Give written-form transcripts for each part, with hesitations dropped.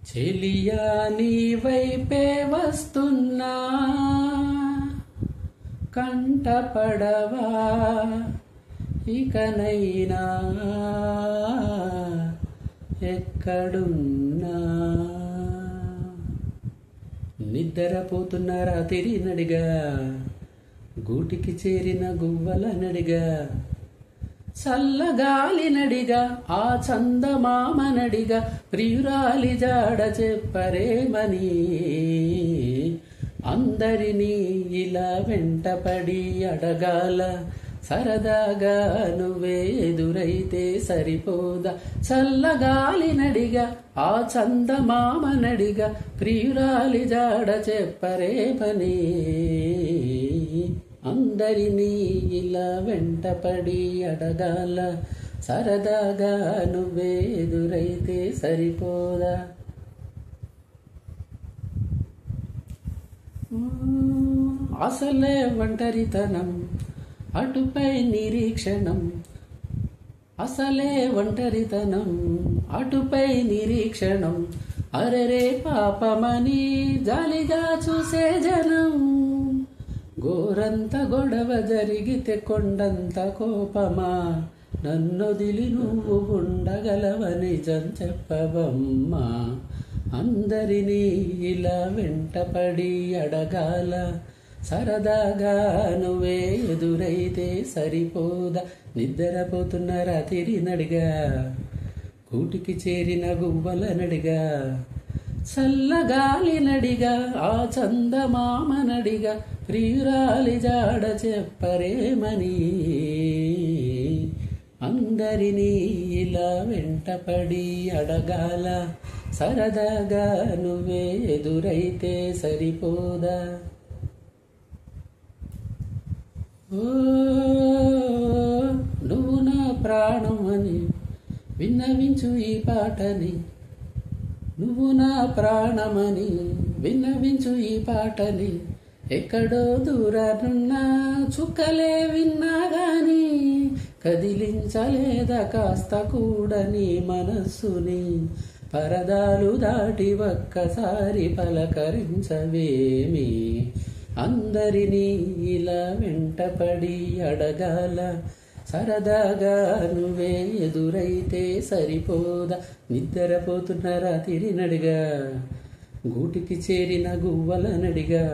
చెలియా నీ వైపే వస్తున్నా కంటపడవా ఇకనైనా ఎక్కడున్నా నిద్రపోతున్న రాత్రి నడిగా గూటికి చేరిన గువ్వల నడిగా చల్లగాలి నడిగా ఆ చందమామ నడిగా ప్రియురాలి జాడ చెప్పరేమని అందరినీ ఇలా వెంటపడి అడగాల సరదాగా నువ్వే ఎదురైతే సరిపోదా చల్లగాలి నడిగా ఆ చందమామ నడిగా ప్రియురాలి జాడ చెప్పరేమని అందరినీ ఇలా వెంటపడి అడగాల సరదాగా నువ్వే ఎదురైతే సరిపోదా అసలే ఒంటరితనం అటుపై నిరీక్షణం అసలే ఒంటరితనం అటుపై నిరీక్షణం అరెరే పాపమని జాలిగా చూసే జనం గోరంత గొడవ జరిగితే కొండంత కోపమా నన్నొదిలి నువ్వు ఉండగలవని నిజం చెప్పవమ్మా అందరినీ ఇలా వెంటపడి అడగాల సరదాగా నువ్వే ఎదురైతే సరిపోదా నిద్రపోతున్న రాత్రి నడిగా కూటికి చేరిన గువ్వల నడిగా చల్లగాలి నడిగా ఆ చందమామ నడిగా ప్రియురాలి జాడ చెప్పరేమని అందరినీ ఇలా వెంటపడి అడగాల సరదాగా నువ్వే ఎదురైతే సరిపోదా ఓ నువ్వు నా ప్రాణం అని విన్నవించు ఈ పాటని నువ్వు నా ప్రాణమని విన్నవించు ఈ పాటని ఎక్కడో దూరానున్నా చుక్కలే విన్నా గాని కదిలించలేదా కాస్త కూడా నీ మనస్సుని పరదాలు దాటి ఒక్కసారి పలకరించవేమి అందరినీ ఇలా వెంటపడి అడగాల సరదాగా నువ్వే ఎదురైతే సరిపోదా నిద్రపోతున్న రాత్రి నడిగా గూటికి చేరిన గువ్వల నడిగా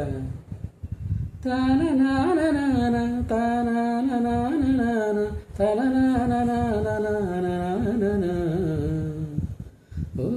తాన నాన నాన తాన నాన తల నాన ఓ